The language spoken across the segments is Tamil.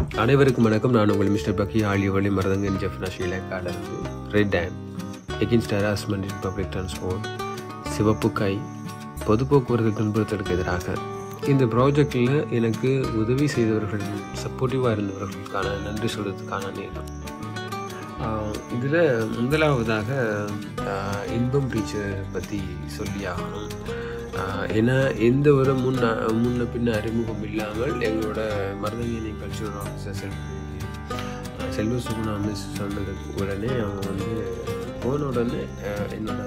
அனைவருக்கும் வணக்கம். நான் உங்கள் மிஸ்டர் பக்கி ஆலியவழி மருதங்கன் ஜெஃப்னா ஸ்ரீலங்காவில் red dam against harassment in public transport சிவப்பு கை பொது போக்குவரத்து துன்புறுத்தலுக்கு எதிராக இந்த ப்ராஜெக்டில் எனக்கு உதவி செய்தவர்கள் சப்போர்ட்டிவாக இருந்தவர்களுக்கான நன்றி சொல்கிறதுக்கான நேரம். இதில் முதலாவதாக இன்பம் டீச்சர் பற்றி சொல்லி ஆகணும். ஏன்னா எந்த ஒரு முன்ன பின்ன அறிமுகம் இல்லாமல் எங்களோட மருதங்கனி கல்ச்சுரல் ஆஃபீஸர் செல்வ சுகுணா மிஸ் சொன்னதுக்கு உடனே அவங்க போன உடனே என்னோட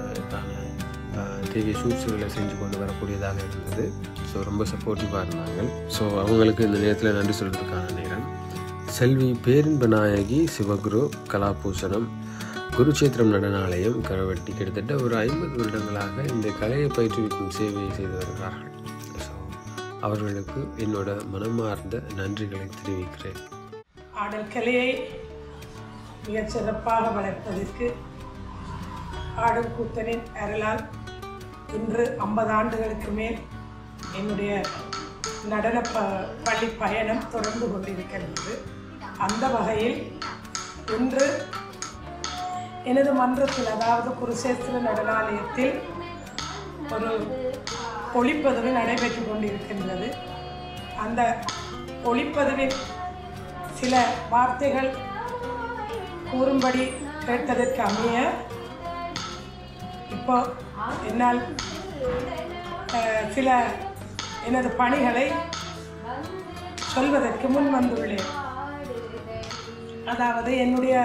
தேவைய சூழ்ச்சிகளை செஞ்சு கொண்டு வரக்கூடியதாக இருந்தது. ஸோ ரொம்ப சப்போர்ட்டிவாக இருந்தாங்க. ஸோ அவங்களுக்கு இந்த நேரத்தில் நன்றி சொல்கிறதுக்கான நேரம். செல்வி பேரின்ப நாயகி சிவகுரு கலாபூஷணம் குருச்சேத்திரம் நடனாலயம் கரவட்டி கிட்டத்தட்ட ஒரு 50 வருடங்களாக இந்த கலையை பயிற்றுவிக்கும் சேவையை செய்து வருகிறார்கள். ஸோ அவர்களுக்கு என்னோட மனமார்ந்த நன்றிகளை தெரிவிக்கிறேன். ஆடல் கலையை மிகச் சிறப்பாக வளர்ப்பதற்கு ஆடல் கூத்தனின் அருளால் இன்று 50 ஆண்டுகளுக்கு மேல் என்னுடைய நடன பள்ளி பயணம் தொடர்ந்து கொண்டிருக்கிறது. அந்த வகையில் இன்று எனது மன்றத்தில், அதாவது குருசேத்திர நடனாலயத்தில் ஒரு ஒளிப்பதிவு நடைபெற்று கொண்டிருக்கின்றது. அந்த ஒளிப்பதிவில் சில வார்த்தைகள் கூறும்படி கேட்டதற்கு அமைய இப்போ என்னால் சில எனது பணிகளை சொல்வதற்கு முன் வந்துள்ளேன். அதாவது என்னுடைய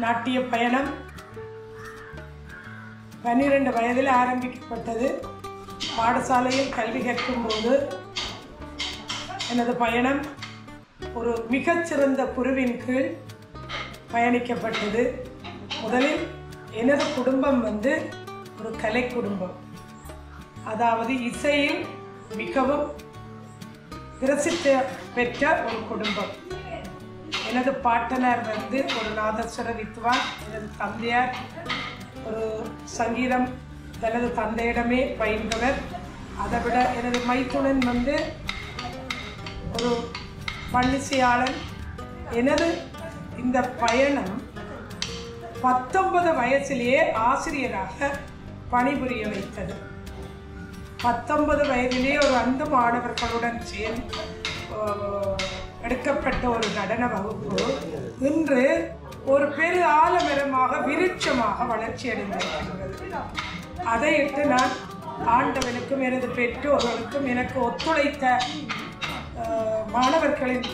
நாட்டிய பயணம் 12 வயதில் ஆரம்பிக்கப்பட்டது. பாடசாலையில் கல்வி கற்கும்போது எனது பயணம் ஒரு மிகச்சிறந்த குருவின் கீழ் பயணிக்கப்பட்டது. முதலில் எனது குடும்பம் ஒரு கலை குடும்பம், அதாவது இசையில் மிகவும் பிரசித்தி பெற்ற ஒரு குடும்பம். எனது பாட்டனார் ஒரு நாதஸ்வர வித்வான், எனது தந்தையார் ஒரு சங்கீதம் எனது தந்தையிடமே பயின்றவர். அதை விட எனது மைத்துனன் ஒரு பள்ளிசையாளன். எனது இந்த பயணம் 19 வயசிலேயே ஆசிரியராக பணிபுரிய வைத்தது. 19 வயதிலே ஒரு அந்த மாணவர்களுடன் சேர்ந்து எடுக்கப்பட்ட ஒரு நடன வகுப்பு இன்று ஒரு பெரு ஆலமரமாக விருட்சமாக வளர்ச்சி அடைந்திருக்கின்றது. அதையிட்டு நான் ஆண்டவனுக்கும் எனது பெற்றோர்களுக்கும் எனக்கு ஒத்துழைத்த மாணவர்களின்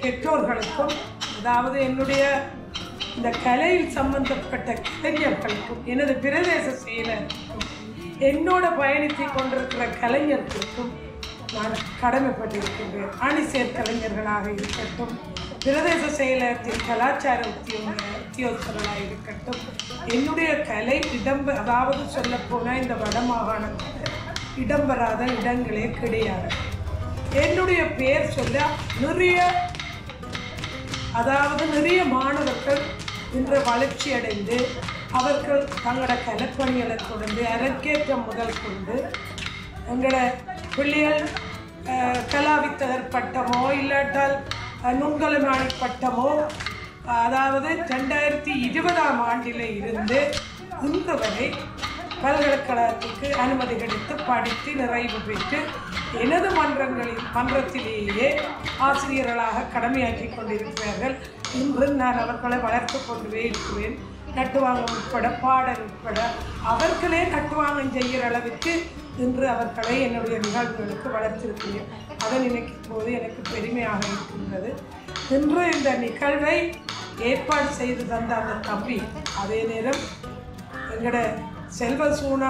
பெற்றோர்களுக்கும், அதாவது என்னுடைய இந்த கலையில் சம்பந்தப்பட்ட கலைஞர்களுக்கும், எனது பிரதேச செயலருக்கும், என்னோட பயணித்து கொண்டிருக்கிற கலைஞர்களுக்கும் நான் கடமைப்பட்டிருக்கின்றேன். அணிசேர் கலைஞர்களாக இருக்கட்டும், பிரதேச செயலகத்தின் கலாச்சார உத்தியோகர்களாக இருக்கட்டும், என்னுடைய கலை அதாவது சொல்லப்போனால் இந்த வடமாகாணத்தில் இடம்பெறாத இடங்களே கிடையாது. என்னுடைய பெயர் சொல்ல நிறைய மாணவர்கள் இன்று வளர்ச்சி அடைந்து அவர்கள் தங்களோட கலைப்பணிகளை தொடர்ந்து அரங்கேற்றம் முதல் கொண்டு எங்களோட பிள்ளைகள் கலாவித்தகர் பட்டமோ இல்லாட்டால் நுண்கலைமானி பட்டமோ, அதாவது 2020ஆம் ஆண்டில் இருந்து இன்று வரை பல்கலைக்கழகத்துக்கு அனுமதி கிடைத்து படித்து நிறைவு பெற்று எனது மன்றத்திலேயே ஆசிரியர்களாக கடமையாற்றி கொண்டிருக்கிறார்கள். இன்று நான் அவர்களை வளர்த்து கொண்டுவே இருக்கிறேன். நட்டுவாங்கம் உட்பட பாடல் உட்பட அவர்களே நட்டுவாங்கம் செய்கிற அளவுக்கு இன்று அவர்களை என்னுடைய நிகழ்வுகளுக்கு வளர்த்திருக்கிறேன். அதை நினைக்கும் போது எனக்கு பெருமையாக இருக்கின்றது. இன்று இந்த நிகழ்வை ஏற்பாடு செய்து தந்த அந்த தம்பி, அதே நேரம் எங்களோட செல்வ சூனா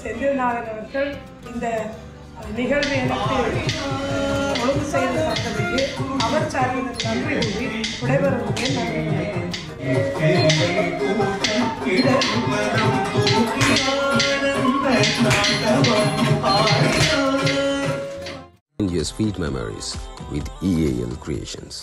செந்தில்நாதன் அவர்கள் இந்த நிகழ்வை எனக்கு ஒழுங்கு செய்து தந்ததுக்கு அவர் சார்பில் நன்றி கூறி விடைபெறுகிறேன். Your sweet memories with EAL Creations.